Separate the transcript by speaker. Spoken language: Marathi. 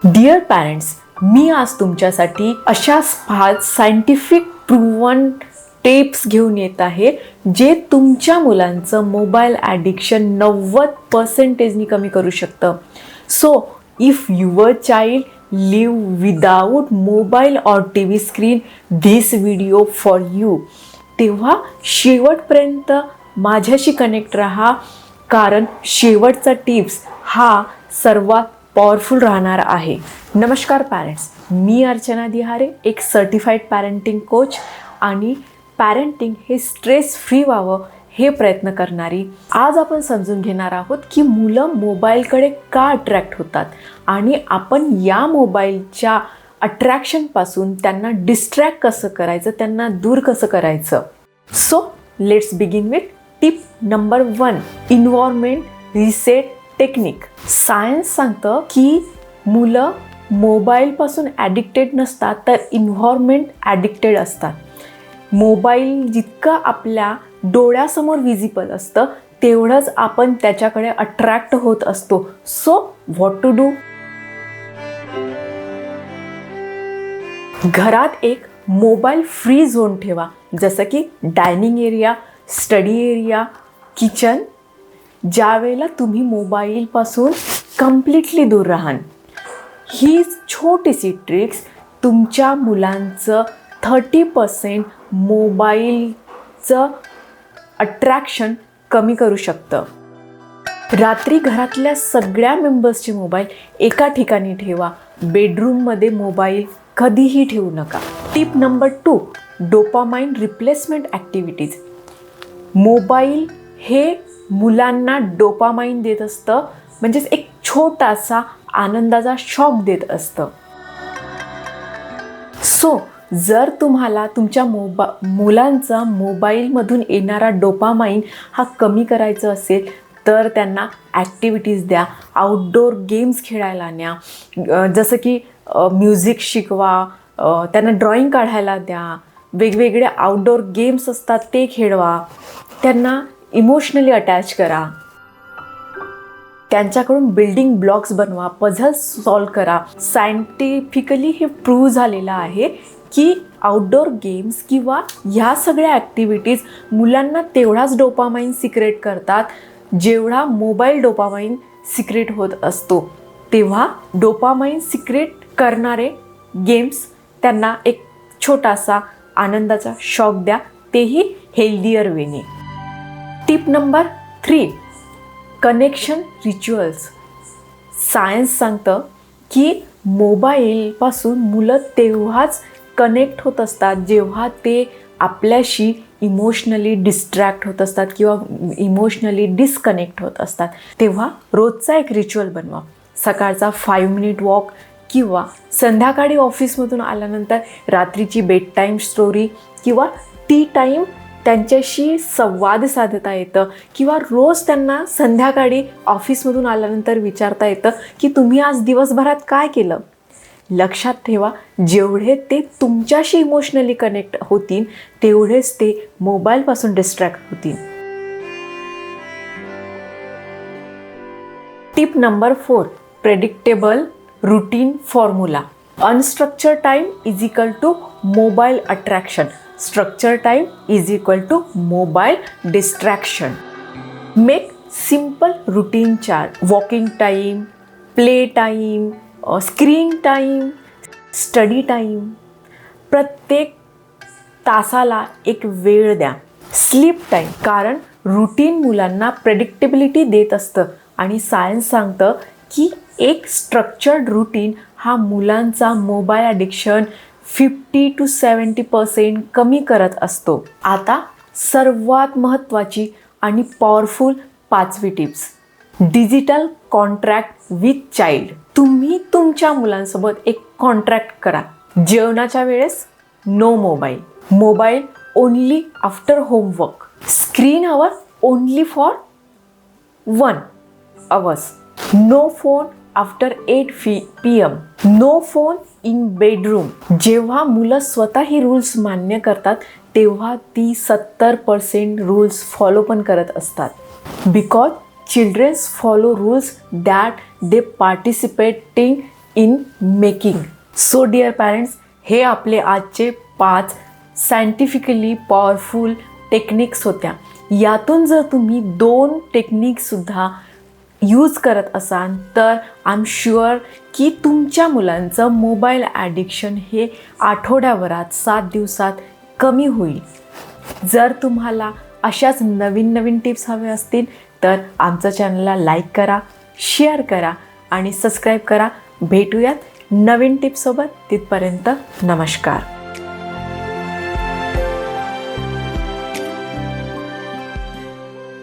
Speaker 1: डिअर पॅरेंट्स, मी आज तुमच्यासाठी अशाच 5 सायंटिफिक प्रूव्हन टिप्स घेऊन येत आहे जे तुमच्या मुलांचं मोबाईल ॲडिक्शन 90% कमी करू शकतं. So if your child live without mobile or TV screen, this video for you. तेव्हा शेवटपर्यंत माझ्याशी कनेक्ट राहा, कारण शेवटचा टिप्स हा सर्वात पॉवरफुल राहणार आहे. नमस्कार पॅरेंट्स, मी अर्चना दिहारे, एक सर्टिफाईड पॅरेंटिंग कोच आणि पॅरेंटिंग हे स्ट्रेस फ्री व्हावं हे प्रयत्न करणारी. आज आपण समजून घेणार आहोत की मुलं मोबाईलकडे का अट्रॅक्ट होतात आणि आपण या मोबाईलच्या अट्रॅक्शनपासून त्यांना डिस्ट्रॅक्ट कसं करायचं, त्यांना दूर कसं करायचं. So let's begin with tip number 1, environment reset technique. Science सांगतं की मुलं मोबाईलपासून ॲडिक्टेड नसतात, तर इन्व्हायरमेंट ॲडिक्टेड असतात. मोबाईल जितकं आपल्या डोळ्यासमोर विजिबल असतं तेवढंच आपण त्याच्याकडे अट्रॅक्ट होत असतो. So what to do? घरात एक मोबाईल फ्री झोन ठेवा, जसं की dining area, study area, kitchen, ज्या वेळेला तुम्ही मोबाईलपासून कम्प्लिटली दूर राहाल. ही छोटीशी ट्रिक्स तुमच्या मुलांचं 30% मोबाईलचं अट्रॅक्शन कमी करू शकतं. रात्री घरातल्या सगळ्या मेंबर्सचे मोबाईल एका ठिकाणी ठेवा. बेडरूममध्ये मोबाईल कधीही ठेवू नका. Tip number 2, dopamine replacement activities. Mobile हे मुलांना डोपामाइन देत असतं, म्हणजेच एक छोटासा आनंदाचा शॉक देत असतं. सो जर तुम्हाला तुमच्या मुलांचा मोबाईलमधून येणारा डोपामाइन हा कमी करायचा असेल तर त्यांना ॲक्टिव्हिटीज द्या. आउटडोर गेम्स खेळायला न्या, जसं की म्युझिक शिकवा, त्यांना ड्रॉइंग काढायला द्या, वेगवेगळे आउटडोर गेम्स असतात ते खेळवा, त्यांना इमोशनली अटॅच करा, त्यांच्याकडून बिल्डिंग ब्लॉक्स बनवा, पझल्स सॉल्व करा. सायंटिफिकली हे प्रूव्ह झालेलं आहे की आउटडोर गेम्स किंवा ह्या सगळ्या ॲक्टिव्हिटीज मुलांना तेवढाच डोपामाइन सिक्रेट करतात जेवढा मोबाईल डोपामाइन सिक्रेट होत असतो. तेव्हा डोपामाइन सिक्रेट करणारे गेम्स त्यांना एक छोटासा आनंदाचा शॉक द्या, तेही हेल्दियर वेने. Tip number 3, connection rituals. Science सांगतं की मोबाईलपासून मुलं तेव्हाच कनेक्ट होत असतात जेव्हा ते आपल्याशी इमोशनली डिस्ट्रॅक्ट होत असतात किंवा इमोशनली डिस्कनेक्ट होत असतात. तेव्हा रोजचा एक रिच्युअल बनवा. सकाळचा 5 मिनिट वॉक किंवा संध्याकाळी ऑफिसमधून आल्यानंतर रात्रीची बेड टाईम स्टोरी किंवा टी टाईम त्यांच्याशी संवाद साधता येतं. किंवा रोज त्यांना संध्याकाळी ऑफिसमधून आल्यानंतर विचारता येतं की तुम्ही आज दिवसभरात काय केलं. लक्षात ठेवा, जेवढे ते तुमच्याशी इमोशनली कनेक्ट होतील तेवढेच ते मोबाईलपासून डिस्ट्रॅक्ट होतील. Tip number 4, predictable routine formula. Unstructured time is equal to mobile attraction. Structured time is equal to mobile distraction. Make simple routine chart. Walking time, play time, screen time, study time. प्रत्येक तासाला एक वेळ द्या. स्लीप टाईम, कारण रुटीन मुलांना प्रेडिक्टेबिलिटी देत असतं आणि सायन्स सांगतं की एक स्ट्रक्चर्ड रूटीन हा मुलांचा मोबाईल ॲडिक्शन 50 to 70% कमी करत असतो. आता सर्वात महत्त्वाची आणि पॉवरफुल 5वी tips, digital contract with child. तुम्ही तुमच्या मुलांसोबत एक कॉन्ट्रॅक्ट करा. जेवणाच्या वेळेस no mobile, mobile only after homework, screen hour only for 1 hour, no phone after 8 PM, no phone in bedroom. जेव्हा मुलं स्वतः ही रूल्स मान्य करतात तेव्हा ती 70% रूल्स फॉलो पण करत असतात. Because childrens follow rules that they participating in making. So dear parents, हे आपले आजचे 5 सायंटिफिकली पॉवरफुल टेक्निक्स होत्या. यातून जर तुम्ही 2 टेक्निक्ससुद्धा यूज करत असाल तर आय एम शुअर की तुमच्या मुलांचं मोबाईल ॲडिक्शन हे आठवड्याभरात 7 दिवसात कमी होईल. जर तुम्हाला अशाच नवीन नवीन टिप्स हवे असतील तर आमच्या चॅनलला लाईक करा, शेअर करा आणि सबस्क्राईब करा. भेटूयात नवीन टिप्ससोबत. तिथपर्यंत नमस्कार.